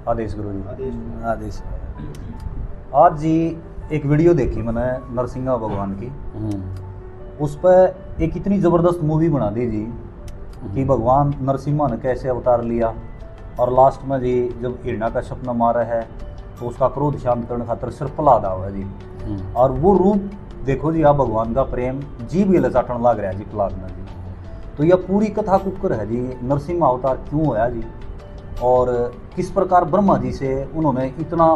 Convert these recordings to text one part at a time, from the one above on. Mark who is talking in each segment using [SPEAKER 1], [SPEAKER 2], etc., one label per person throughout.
[SPEAKER 1] आदेश गुरु जी।
[SPEAKER 2] आदेश।
[SPEAKER 1] आज जी एक वीडियो देखी मैंने नरसिंह भगवान की, उस पर एक इतनी ज़बरदस्त मूवी बना दी जी कि भगवान नरसिम्हा ने कैसे अवतार लिया, और लास्ट में जी जब हिरण्याकश्यप ने मारा है तो उसका क्रोध शांत करने खातिर सिर प्रहलाद आवा है जी। और वो रूप देखो जी, आप भगवान का प्रेम जी भी लचाटन लाग रहा है जी प्रहलाद में जी। तो यह पूरी कथा कुकर है जी, नरसिम्हा अवतार क्यों होया जी, और किस प्रकार ब्रह्मा जी से उन्होंने इतना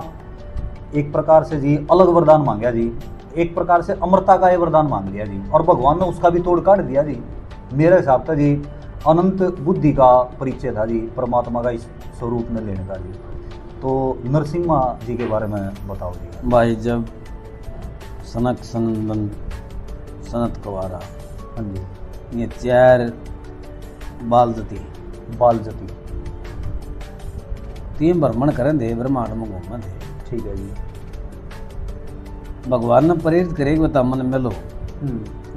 [SPEAKER 1] एक प्रकार से जी अलग वरदान मांगा जी, एक प्रकार से अमरता का ये वरदान मांग लिया जी, और भगवान ने उसका भी तोड़ काट दिया जी। मेरे हिसाब से जी अनंत बुद्धि का परिचय था जी, परमात्मा का इस स्वरूप में लेने का जी। तो नरसिम्हा जी के बारे में बताओ जी।
[SPEAKER 2] भाई जब सनक सनंदन सनत कवारा,
[SPEAKER 1] हाँ जी,
[SPEAKER 2] ये 4 बाल जती
[SPEAKER 1] बाल जती,
[SPEAKER 2] 3 भ्रमण करें थे, ब्रह्मांड में घूमन थे।
[SPEAKER 1] ठीक है जी।
[SPEAKER 2] भगवान ने प्रेरित करे कि बता मन मिलो,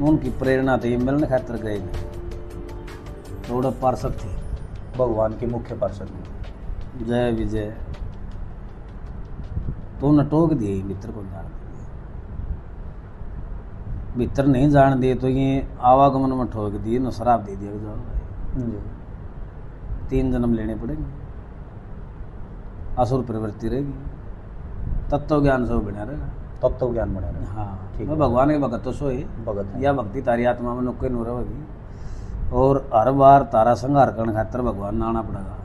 [SPEAKER 2] उनकी प्रेरणा थी मिलने खातिर गए नहीं। थोड़ा पार्षद थे
[SPEAKER 1] भगवान के मुख्य पार्षद
[SPEAKER 2] जय विजय, तो उन्हें टोक दिए भीतर को जान दिए, भीतर नहीं जान दिए तो ये आवागमन में ठोक दिए, न शराब दे दिया जाओ भाई, 3 जन्म लेने पड़ेंगे, असुर प्रवृत्ति रहेगी, तत्व ज्ञान से बना रहेगा।
[SPEAKER 1] तत्व ज्ञान बना रहे।
[SPEAKER 2] हाँ
[SPEAKER 1] ठीक
[SPEAKER 2] मैं
[SPEAKER 1] है।
[SPEAKER 2] भगवान के भगत तो सोए
[SPEAKER 1] भगत है।
[SPEAKER 2] या भक्ति तारी आत्मा में नुक्के नूर होगी, और हर बार तारा संहार करने खातर भगवान ने आना पड़ेगा।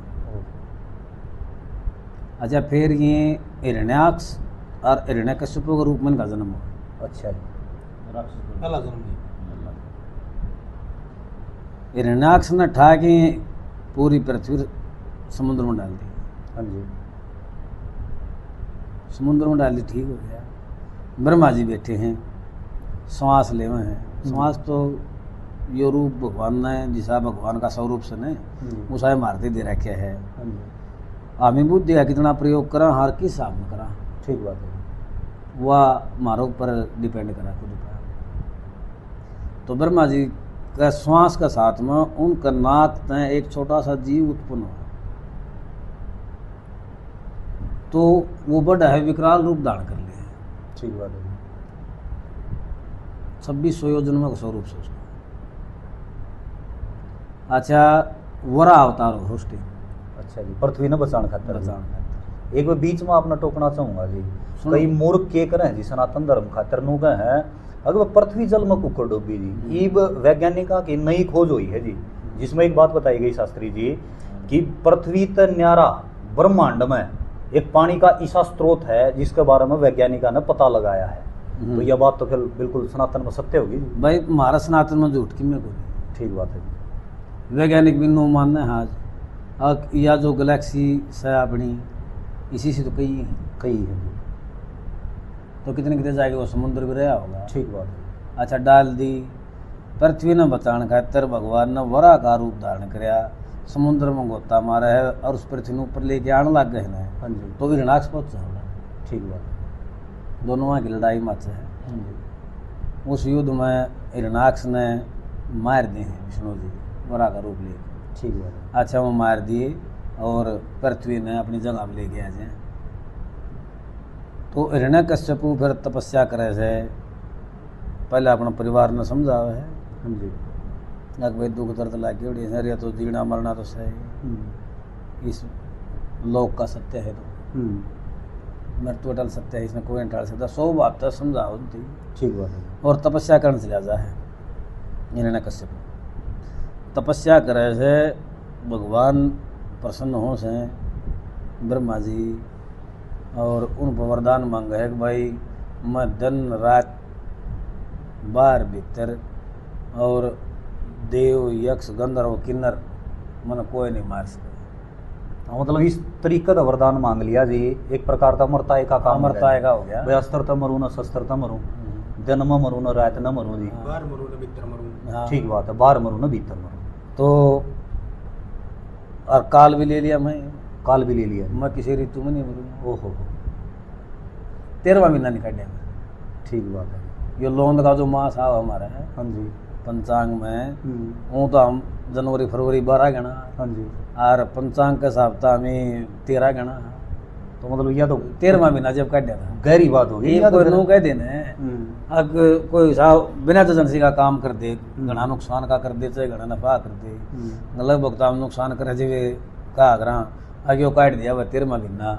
[SPEAKER 2] अच्छा फिर ये हिरण्याक्ष और हिरण्यकश्यप के रूप में इनका जन्म हुआ।
[SPEAKER 1] अच्छा जी।
[SPEAKER 3] पहला जन्म नहीं।
[SPEAKER 2] हिरण्याक्ष ने ठा के पूरी पृथ्वी समुद्र में डाल दी।
[SPEAKER 1] हाँ जी।
[SPEAKER 2] समुद्र में डाल दी, ठीक हो गया। ब्रह्मा जी बैठे हैं, श्वास लेवे हैं, श्वास तो यो रूप भगवान ने जिसा भगवान का स्वरूप से ने उसा मारते दे रखे है।
[SPEAKER 1] हाँ जी।
[SPEAKER 2] हमें बुद्धि का कितना प्रयोग करा, हर किस हिसाब में करा,
[SPEAKER 1] ठीक बात है।
[SPEAKER 2] वह मारो पर डिपेंड करा खुद पर। तो ब्रह्मा जी का श्वास का साथ में उनका नाक तय एक छोटा सा जीव उत्पन्न हुआ, तो वो बड़ा है विकराल रूप धारण कर लिया।
[SPEAKER 1] ठीक बात है।
[SPEAKER 2] 2600 योजनों का स्वरूप से उसका। अच्छा वरा अवतार हो होस्टिंग
[SPEAKER 1] अच्छा जी, पृथ्वी ने बचाने खातिर।
[SPEAKER 2] बचान खातिर।
[SPEAKER 1] एक बार बीच में आपने टोकना चाहूंगा जी,
[SPEAKER 2] सुनो।
[SPEAKER 1] कई मूर्ख के करें जी सनातन धर्म खातिर नु गए हैं, अगर पृथ्वी जल में कुकर डूबी जी, ईब वैज्ञानिका की नई खोज हुई है जी, जिसमें एक बात बताई गई शास्त्री जी कि पृथ्वी त न्यारा ब्रह्मांड में एक पानी का ऐसा स्रोत है जिसके बारे में वैज्ञानिका ने पता लगाया है। तो यह बात तो फिर बिल्कुल सनातन में सत्य होगी जी।
[SPEAKER 2] भाई हमारा सनातन में झूठ की में कोई
[SPEAKER 1] ठीक बात है जी।
[SPEAKER 2] वैज्ञानिक भी नो मानना है आज, या जो गैलेक्सी से अपनी इसी से तो कई है,
[SPEAKER 1] कई है जी।
[SPEAKER 2] तो कितने कितने जाएगा वो समुद्र भी रहा होगा।
[SPEAKER 1] ठीक बात है।
[SPEAKER 2] अच्छा डाल दी, पृथ्वी ने बचाने खातर भगवान ने वरा का रूप धारण कराया, समुद्र में गोता मारा है और उस पृथ्वी ने ऊपर लेके आने लग गए ना।
[SPEAKER 1] हाँ जी।
[SPEAKER 2] तो हिरणाक्ष पहुंचा होगा,
[SPEAKER 1] ठीक बात है।
[SPEAKER 2] दोनों वहाँ की लड़ाई मच है।
[SPEAKER 1] हाँ जी।
[SPEAKER 2] उस युद्ध में हिरणाक्ष ने मार दिए हैं विष्णु जी वरा का रूप लेके।
[SPEAKER 1] ठीक बात है।
[SPEAKER 2] अच्छा वो मार दिए और पृथ्वी ने अपनी जगह में ले गया जाए। तो हिरण्यकश्यप फिर तपस्या करे से पहले अपना परिवार ने समझावे है।
[SPEAKER 1] हाँ जी।
[SPEAKER 2] भाई दुख दर्द लागे उड़ी है, तो जीना मरना तो सही, इस लोक का सत्य है, तो मृत्यु अटल सत्य है, इसमें कोई नहीं टाल सकता। 100 बात तो समझाओ थी।
[SPEAKER 1] ठीक बात है।
[SPEAKER 2] और तपस्या करने से जा है हिरण्यकश्यप। तपस्या करे से भगवान प्रसन्न हो से ब्रह्मा जी, और उन पर वरदान मांगे है कि भाई मैं दिन रात बाहर भीतर और देव यक्ष गंधर्व किन्नर मन कोई नहीं मार सके।
[SPEAKER 1] हाँ, मतलब इस तरीके का वरदान मांग लिया जी, एक प्रकार का अमरताए का काम।
[SPEAKER 2] अमरताए का हो गया।
[SPEAKER 1] भाई अस्तर त मरू न शस्त्र त मरू, दिन में मरू न रात न मरू जी।
[SPEAKER 3] बाहर मरू न भीतर मरू।
[SPEAKER 2] हाँ।
[SPEAKER 1] ठीक बात है, बाहर मरू न भीतर मरू।
[SPEAKER 2] तो और काल भी ले लिया, मैं
[SPEAKER 1] काल भी ले लिया।
[SPEAKER 2] मैं किसी ऋतु में नहीं मरूंगा।
[SPEAKER 1] ओहो,
[SPEAKER 2] 13वां महीना निकल गया।
[SPEAKER 1] ठीक बात है।
[SPEAKER 2] ये लोंद का जो मास आ हमारा है
[SPEAKER 1] हाँ जी।
[SPEAKER 2] पंचांग में, वो तो हम जनवरी फरवरी 12 गणा,
[SPEAKER 1] हाँ जी।
[SPEAKER 2] और पंचांग के हिसाब से हमें 13 गणा।
[SPEAKER 1] तो मतलब यह तो
[SPEAKER 2] 13वां महीना जब काट दिया था
[SPEAKER 1] गहरी बात होगी
[SPEAKER 2] ये
[SPEAKER 1] या तो
[SPEAKER 2] कोई
[SPEAKER 1] फिर-
[SPEAKER 2] नू कह देने अब कोई साहब बिना एजेंसी का काम कर दे घना नुकसान का कर दे चाहे घना नफा कर दे लगभग तो नुकसान करे जिवे कहा करा आगे वो काट दिया वह 13वां महीना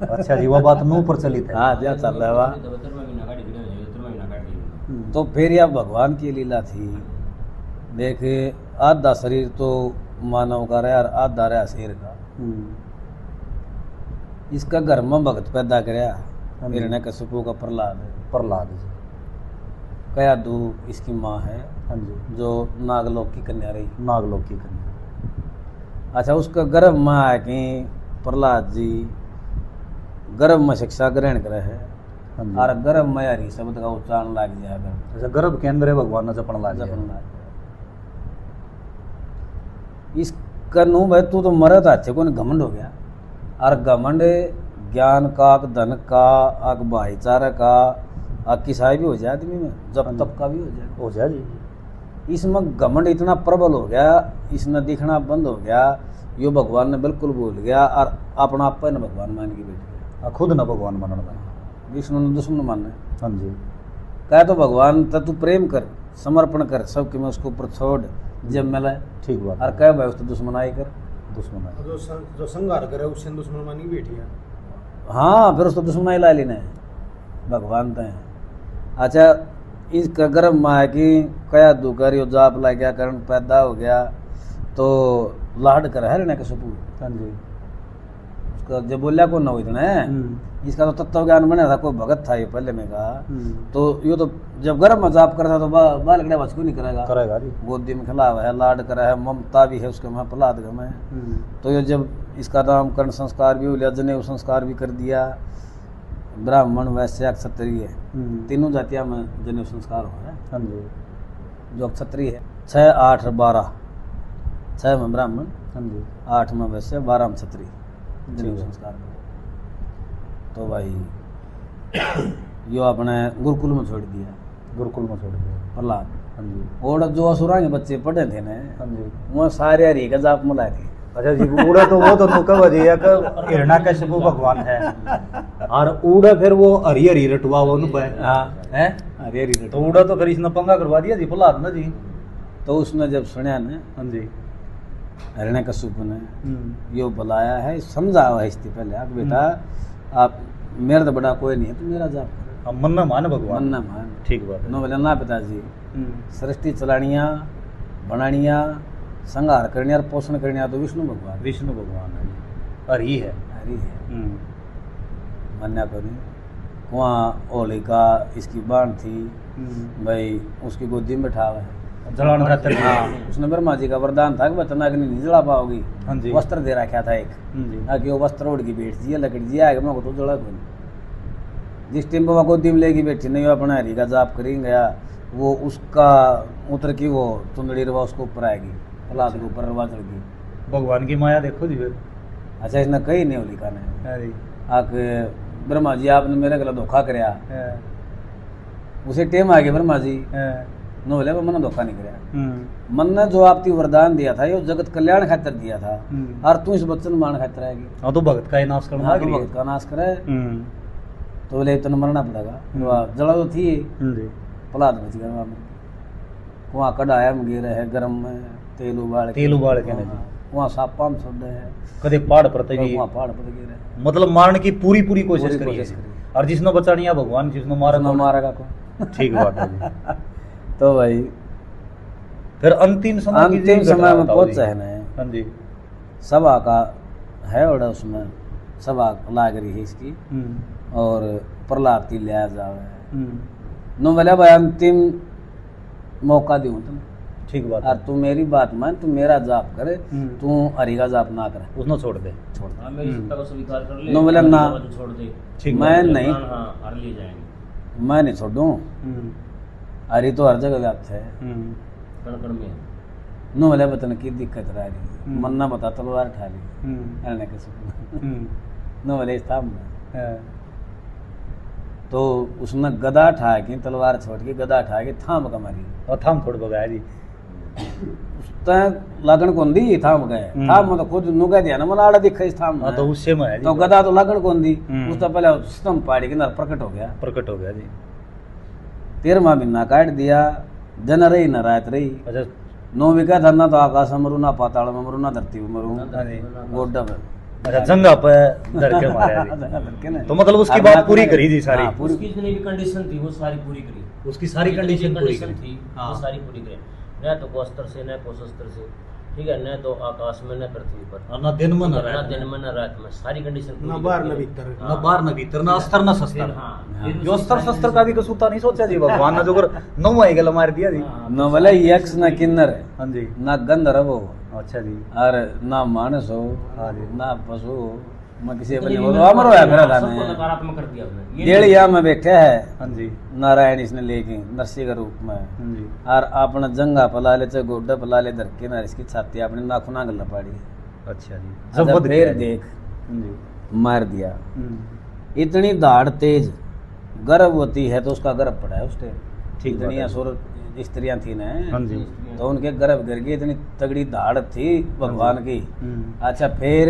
[SPEAKER 1] अच्छा जी वो बात नू प्रचलित है।
[SPEAKER 2] हाँ जा चल रहा है वहाँ। तो फिर यह भगवान की लीला थी। देख आधा शरीर तो मानव का रहा और आधा रहा शेर का। इसका घर में भगत पैदा कराया हिरण्यकशिपु का प्रहलाद
[SPEAKER 1] प्रहलाद जी।
[SPEAKER 2] कयादू इसकी माँ है
[SPEAKER 1] हाँ जी।
[SPEAKER 2] जो नागलोक की कन्या रही।
[SPEAKER 1] नागलोक की कन्या।
[SPEAKER 2] अच्छा उसका गर्भ में है कि प्रहलाद जी गर्भ में शिक्षा ग्रहण करे है
[SPEAKER 1] हाँ जी।
[SPEAKER 2] और गर्भ में हरि शब्द का उच्चारण लाग जाएगा
[SPEAKER 1] अच्छा गर्भ के अंदर है भगवान ने जपन लाग
[SPEAKER 2] जपन
[SPEAKER 1] गया।
[SPEAKER 2] लाग जाएगा। इसका नु भाई तू तो मरे था अच्छे को घमंड हो गया और घमंड ज्ञान का धन का आग भाईचारा का आग किसाई भी हो जाए आदमी में जब तब का भी हो जाएगा।
[SPEAKER 1] हो जाए जी।
[SPEAKER 2] इसमें घमंड इतना प्रबल हो गया इसने दिखना बंद हो गया यो भगवान ने बिल्कुल भूल गया और अपना अपन भगवान मान के बैठ गया।
[SPEAKER 1] खुद न भगवान मानना है।
[SPEAKER 2] विष्णु ने दुश्मन माने
[SPEAKER 1] हाँ जी।
[SPEAKER 2] कहे तो भगवान तू प्रेम कर समर्पण कर सबके में उसको ऊपर छोड़ जब मिला
[SPEAKER 1] ठीक बात
[SPEAKER 2] और
[SPEAKER 1] है।
[SPEAKER 2] कहे भाई उसको दुश्मनाई कर।
[SPEAKER 1] दुश्मन है।
[SPEAKER 3] जो संघार करे उससे दुश्मन मानी बैठी है।
[SPEAKER 2] हाँ फिर उसको दुश्मनाई ला लेना है भगवान तो है। अच्छा इसका गर्भ में है कि कया दुकर यो जाप ला गया करण पैदा हो गया तो लाड कर है हिरण्यकशिपु।
[SPEAKER 1] हाँ जी।
[SPEAKER 2] उसका जब बोलिया को न हो इतना है इसका तो तत्व ज्ञान बना था कोई भगत था ये पहले में कहा तो यो तो जब गर्भ में जाप करता तो बाल कड़ा बच क्यों नहीं करेगा
[SPEAKER 1] करेगा जी।
[SPEAKER 2] गोदी में खिला हुआ है लाड करा है ममता भी है उसके में प्रहलाद में तो ये जब इसका नामकरण संस्कार भी हो लिया जनेऊ संस्कार भी कर दिया ब्राह्मण वैश्य क्षत्रिय तीनों जातियां में जनेऊ संस्कार हो है।
[SPEAKER 1] हाँ जी।
[SPEAKER 2] जो क्षत्रिय है 6, 8, 12 6 में ब्राह्मण
[SPEAKER 1] हाँ जी।
[SPEAKER 2] 8 में वैश्य 12 में क्षत्रिय जनेऊ संस्कार में। तो भाई यो अपने गुरुकुल में छोड़ दिया
[SPEAKER 1] गुरुकुल में छोड़ दिया।
[SPEAKER 2] प्रहलाद।
[SPEAKER 1] हाँ जी।
[SPEAKER 2] और जो असुरा के बच्चे पढ़े थे ना
[SPEAKER 1] हाँ जी।
[SPEAKER 2] वो सारे हरि का जाप मिलाए थे।
[SPEAKER 1] अच्छा जी उड़ा तो वो तो नुका वजह है कि हिरण्यकशिपु भगवान है और उड़ा फिर वो हरी हरी रटवा वो नु पे
[SPEAKER 2] हाँ है हरि हरि
[SPEAKER 1] तो उड़ा तो फिर इसने पंगा करवा दिया जी प्रहलाद ना जी।
[SPEAKER 2] तो उसने जब सुना ना
[SPEAKER 1] हाँ जी।
[SPEAKER 2] हिरण्यकशिपु ने यो बुलाया है समझा हुआ है इससे पहले आप बेटा आप मेरा तो बड़ा कोई नहीं है तो मेरा जाप करो
[SPEAKER 1] हम मन्ना मान भगवान।
[SPEAKER 2] मन ना मान
[SPEAKER 1] ठीक बात है।
[SPEAKER 2] नो बोले ना पिताजी सृष्टि चलानिया बनानिया संहार करनिया और पोषण करनिया तो विष्णु भगवान
[SPEAKER 1] विष्णु भगवान है हरि है।
[SPEAKER 2] हरि है मान्या करी। वहाँ होलिका इसकी बाण थी भाई उसकी गोदी में बैठा हुआ है
[SPEAKER 1] जलान खातर
[SPEAKER 2] हाँ उसने ब्रह्मा जी का वरदान था कि बतना अग्नि नहीं जला पाओगी।
[SPEAKER 1] हाँ जी।
[SPEAKER 2] वस्त्र दे रखा था एक
[SPEAKER 1] जी।
[SPEAKER 2] आगे वो वस्त्र उड़ की बैठ जी लकड़ी जी आगे मैं तो जला कोई नहीं। जिस टाइम बाबा गोदी में लेगी बैठी नहीं वो अपना हरि का जाप करेंगे गया वो उसका उतर की वो चुंदड़ी रवा उसको ऊपर आएगी प्रहलाद के ऊपर रवा चढ़ गई।
[SPEAKER 1] भगवान की माया देखो जी फिर।
[SPEAKER 2] अच्छा इसने कही नहीं होलिका ने
[SPEAKER 1] हाँ जी।
[SPEAKER 2] आके ब्रह्मा जी आपने मेरे गला धोखा कराया
[SPEAKER 1] हाँ,
[SPEAKER 2] उसे टेम आ गया ब्रह्मा जी
[SPEAKER 1] हाँ,
[SPEAKER 2] नो बोले मैंने धोखा नहीं कराया मन ने जो आपकी वरदान दिया था ये जगत कल्याण खातिर दिया था और तू इस बच्चन मान खातिर आएगी
[SPEAKER 1] हाँ तो भगत का ही नाश करना
[SPEAKER 2] हाँ,
[SPEAKER 1] है
[SPEAKER 2] तो भगत का नाश करे तो बोले इतना मरना पड़ेगा जला तो थी
[SPEAKER 1] जी।
[SPEAKER 2] प्रहलाद बच गया वहाँ में। वहाँ कढ़ाया में गिरे है गर्म में तेल उबाल
[SPEAKER 1] तेल उबाल के ना जी।
[SPEAKER 2] वहाँ सापा में छोड़ है
[SPEAKER 1] कदे पहाड़ पर तभी
[SPEAKER 2] वहाँ पहाड़ पर गिरे
[SPEAKER 1] मतलब मारने की पूरी पूरी कोशिश
[SPEAKER 2] पूरी
[SPEAKER 1] करी
[SPEAKER 2] कोशिश
[SPEAKER 1] है।
[SPEAKER 2] करी।
[SPEAKER 1] और जिसने बचानिया भगवान जिसने मारा
[SPEAKER 2] उसने
[SPEAKER 1] कौन?
[SPEAKER 2] मारेगा को
[SPEAKER 1] ठीक बात है जी।
[SPEAKER 2] तो भाई
[SPEAKER 1] फिर अंतिम समय की
[SPEAKER 2] अंतिम
[SPEAKER 1] जी
[SPEAKER 2] समय
[SPEAKER 1] घटना
[SPEAKER 2] में
[SPEAKER 1] बताओ
[SPEAKER 2] पहुंच
[SPEAKER 1] जी।
[SPEAKER 2] है ना
[SPEAKER 1] हाँ जी।
[SPEAKER 2] सभा का है और उसमें सभा लाग रही है इसकी और प्रहलाद की लिया जावे नो बोले भाई अंतिम मौका दूँ तुम
[SPEAKER 1] ठीक बात
[SPEAKER 2] और
[SPEAKER 1] है।
[SPEAKER 2] तू मेरी बात मान तू मेरा जाप करे तू हरि का जाप ना करे
[SPEAKER 1] उसने छोड़ दे।
[SPEAKER 2] छोड़ दे।
[SPEAKER 4] हाँ मेरी सत्ता को स्वीकार कर ले
[SPEAKER 2] नो बोले ना
[SPEAKER 4] तो छोड़ दे
[SPEAKER 1] ठीक
[SPEAKER 2] मैं
[SPEAKER 1] बात है।
[SPEAKER 2] नहीं
[SPEAKER 4] हाँ हर ले जाएंगे
[SPEAKER 2] मैं नहीं छोड़ूं हरि तो हर जगह व्याप्त है
[SPEAKER 4] कण कण में
[SPEAKER 2] नो बोले बतन की दिक्कत रह रही मन ना बता तलवार उठा ली अरे कैसे नो बोले था तो उसने गदा उठा के तलवार छोड़ के गदा उठा के थाम का मारी
[SPEAKER 1] और थाम थोड़ बगाया जी।
[SPEAKER 2] तय लगन कौन दी थाम गए थाम मतलब खुद नु कह दिया ना मन आड़ा दिखा इस थाम
[SPEAKER 1] हाँ तो उससे में है जी,
[SPEAKER 2] तो गदा तो लगन कौन दी
[SPEAKER 1] हम्म।
[SPEAKER 2] उसका पहले स्तंभ पहाड़ी के अंदर प्रकट हो गया
[SPEAKER 1] प्रकट हो गया जी।
[SPEAKER 2] 13वां महीना काट दिया दिन रही न रात रही
[SPEAKER 1] अच्छा
[SPEAKER 2] 9 विका था ना तो आकाश में मरू ना पाताल में मरू ना धरती में मरू
[SPEAKER 1] हाँ जी।
[SPEAKER 2] गोड्डा में
[SPEAKER 1] अच्छा जंगा पे धर के मारा जी। तो मतलब उसकी बात पूरी करी जी सारी,
[SPEAKER 2] हाँ, पूरी
[SPEAKER 4] उसकी जितनी भी कंडीशन थी वो सारी पूरी करी।
[SPEAKER 1] उसकी सारी
[SPEAKER 4] जितनी भी
[SPEAKER 1] कंडीशन पूरी
[SPEAKER 4] कंडीशन
[SPEAKER 1] करी।
[SPEAKER 4] थी
[SPEAKER 1] हाँ।
[SPEAKER 4] वो सारी पूरी करी। न तो कोस्तर से न कोशस्त्र से, ठीक है, न तो आकाश में न पृथ्वी पर,
[SPEAKER 1] और ना दिन में ना
[SPEAKER 4] न
[SPEAKER 1] रात
[SPEAKER 4] दिन
[SPEAKER 1] में,
[SPEAKER 4] में न रात में, सारी कंडीशन पूरी
[SPEAKER 3] ना बाहर
[SPEAKER 4] करी।
[SPEAKER 3] ना भीतर।
[SPEAKER 1] ना बाहर ना भीतर, ना अस्त्र ना शस्त्र।
[SPEAKER 4] हाँ,
[SPEAKER 2] हाँ।
[SPEAKER 1] जो अस्त्र शस्त्र का भी कसूता नहीं सोचा जी भगवान ने, जो कर नौ आई गल मार दिया जी।
[SPEAKER 4] हाँ।
[SPEAKER 2] न भले यक्ष न किन्नर है
[SPEAKER 1] हाँ जी।
[SPEAKER 2] ना गंधर्व हो
[SPEAKER 1] अच्छा जी।
[SPEAKER 2] और ना मानस हो
[SPEAKER 1] हाँ जी।
[SPEAKER 2] ना पशु हो मैं किसी
[SPEAKER 4] जितनी
[SPEAKER 2] बने
[SPEAKER 4] भी
[SPEAKER 2] हो अमर होया फिर
[SPEAKER 4] सबको
[SPEAKER 2] था
[SPEAKER 4] नकारात्मक कर दिया उसने। ये
[SPEAKER 2] डेढ़िया में बैठे है
[SPEAKER 1] हाँ जी।
[SPEAKER 2] नारायण इसने लेके नरसिंह के रूप में
[SPEAKER 1] हाँ जी।
[SPEAKER 2] और अपना जंगा पला ले चाहे गोड्डा पला ले धर के ना इसकी छाती अपने नाखुना गला पाड़ी
[SPEAKER 1] अच्छा जी।
[SPEAKER 2] जब
[SPEAKER 1] जबरदस्त
[SPEAKER 2] फिर
[SPEAKER 1] है जी।
[SPEAKER 2] देख
[SPEAKER 1] हाँ जी।
[SPEAKER 2] मार दिया
[SPEAKER 1] हम्म।
[SPEAKER 2] इतनी दाढ़ तेज गर्भवती है तो उसका गर्भ पड़ा है उस टाइम
[SPEAKER 1] ठीक बात
[SPEAKER 2] इतनी
[SPEAKER 1] है।
[SPEAKER 2] असुर स्त्रियां थी
[SPEAKER 1] हाँ
[SPEAKER 2] ना
[SPEAKER 1] जी।
[SPEAKER 2] तो उनके गर्भ गिर गई इतनी तगड़ी दाढ़ थी भगवान की
[SPEAKER 1] हम्म।
[SPEAKER 2] अच्छा फिर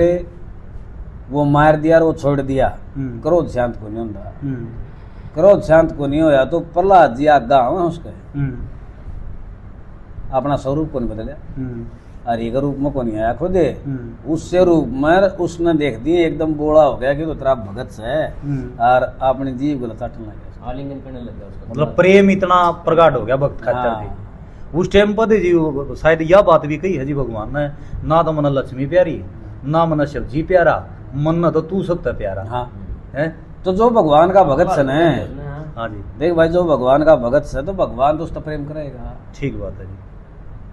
[SPEAKER 2] वो मार दिया और वो छोड़ दिया
[SPEAKER 1] हम्म।
[SPEAKER 2] क्रोध शांत को नहीं होता
[SPEAKER 1] हम्म।
[SPEAKER 2] क्रोध शांत को नहीं होया तो प्रहलाद जी आगा हुआ उसके
[SPEAKER 1] हम्म।
[SPEAKER 2] अपना स्वरूप को नहीं बदला
[SPEAKER 1] हम्म।
[SPEAKER 2] हरि के रूप में को नहीं आया खुद
[SPEAKER 1] हम्म।
[SPEAKER 2] उससे रूप में उसने देख दिए एकदम बोला हो गया कि तो तेरा भगत से है
[SPEAKER 1] हम्म।
[SPEAKER 2] और अपनी जीव गलत चाटने लग गया
[SPEAKER 4] आलिंगन करने लग गया उसका।
[SPEAKER 1] मतलब प्रेम इतना प्रगाढ़ हो गया भक्त खातर
[SPEAKER 2] हाँ।
[SPEAKER 1] थी उस टाइम पर जी। शायद यह बात भी कही है जी भगवान ने, ना तो मन लक्ष्मी प्यारी ना मन शिव जी प्यारा, मन न तो तू सबसे प्यारा
[SPEAKER 2] हाँ
[SPEAKER 1] है।
[SPEAKER 2] तो जो भगवान का भगत सन है
[SPEAKER 4] हाँ।
[SPEAKER 1] हाँ जी।
[SPEAKER 2] देख भाई जो भगवान का भगत से तो भगवान तो उसका प्रेम करेगा
[SPEAKER 1] ठीक बात है जी।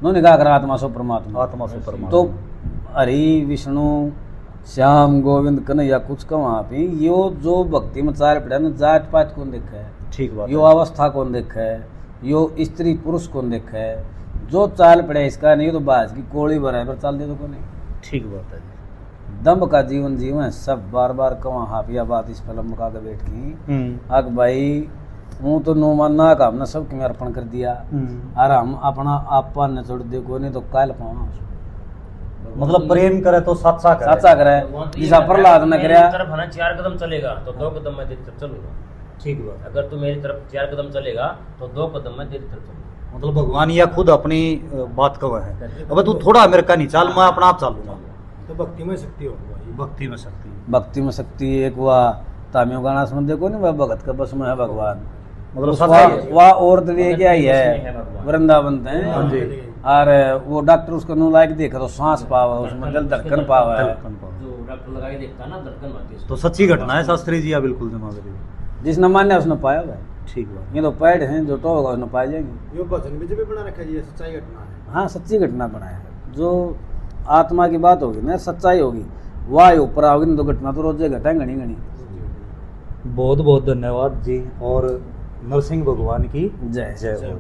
[SPEAKER 2] नो निकाह कर आत्मा सो परमात्मा
[SPEAKER 1] आत्मा से परमात्मा।
[SPEAKER 2] तो हरि विष्णु श्याम गोविंद कन्हैया कुछ का वहाँ पे यो जो भक्ति में चार पड़ा ना जात पात कौन देखा है,
[SPEAKER 1] ठीक बात
[SPEAKER 2] यो
[SPEAKER 1] है।
[SPEAKER 2] अवस्था कौन देखा है, यो स्त्री पुरुष कौन देखा है, जो चाल पड़े इसका नहीं तो बाज की कोड़ी बराबर चाल दे तो कौन
[SPEAKER 1] ठीक बात है जी।
[SPEAKER 2] दम्भ का जीवन जीवन सब बार बार कवा हाफिया बात इस फिल्म में काके बैठ की अग भाई हूँ तो नो मानना का हमने सब में अर्पण कर दिया और हम अपना आपा न छोड़ दे को नहीं तो काल पावा
[SPEAKER 1] मतलब प्रेम करे तो सच्चा करे।
[SPEAKER 2] सच्चा करे
[SPEAKER 4] भगवान तो ये
[SPEAKER 2] जिसा
[SPEAKER 4] कहता है
[SPEAKER 2] प्रहलाद
[SPEAKER 4] कि
[SPEAKER 2] न
[SPEAKER 4] मेरी
[SPEAKER 2] करया
[SPEAKER 4] तरफ है ना 4 कदम चलेगा तो 2 कदम मैं तेरी तरफ चलूंगा।
[SPEAKER 1] ठीक बात है।
[SPEAKER 4] अगर तू मेरी तरफ 4 कदम चलेगा तो 2 कदम मैं तेरी तरफ चलूंगा।
[SPEAKER 1] मतलब भगवान यह खुद अपनी बात कवा है, अब तू थोड़ा मेरे का नहीं चाल, मैं अपना आप चालूंगा।
[SPEAKER 3] तो भक्ति में शक्ति होगी।
[SPEAKER 1] भक्ति में शक्ति।
[SPEAKER 2] भक्ति में शक्ति एक वह तामियों गाना सुन देखो नहीं वह भगत का बस में है भगवान
[SPEAKER 1] मतलब
[SPEAKER 2] उसका-
[SPEAKER 1] सच्चाई है।
[SPEAKER 2] वह औरत लेके आई
[SPEAKER 4] उसमें
[SPEAKER 2] है
[SPEAKER 4] है भगवान।
[SPEAKER 2] वृंदावन है
[SPEAKER 1] हाँ जी।
[SPEAKER 2] और वो डॉक्टर उसको नु लायक देखा तो सांस पावा उसमें दिल धड़कन पावा है
[SPEAKER 1] धड़कन पाओ।
[SPEAKER 4] जो डॉक्टर लगा के देखता है ना धड़कन आती है उसको।
[SPEAKER 1] तो सच्ची घटना है शास्त्री जी, या बिल्कुल जमा करिए।
[SPEAKER 2] जिसने मान्या उसने पाया भाई
[SPEAKER 1] ठीक बात।
[SPEAKER 2] ये तो पैड हैं जो तो होगा उसने पाए जाएंगे
[SPEAKER 3] यो भजन भी जब बना रखा है, ये सच्चाई घटना है।
[SPEAKER 2] हाँ सच्ची घटना बनाया है जो आत्मा की बात होगी ना सच्चाई होगी वाह ऊपर आओगी ना तो घटना तो रोजे घटाएं घनी घनी
[SPEAKER 1] बहुत बहुत धन्यवाद जी, और नरसिंह भगवान की
[SPEAKER 2] जय
[SPEAKER 1] जय हो।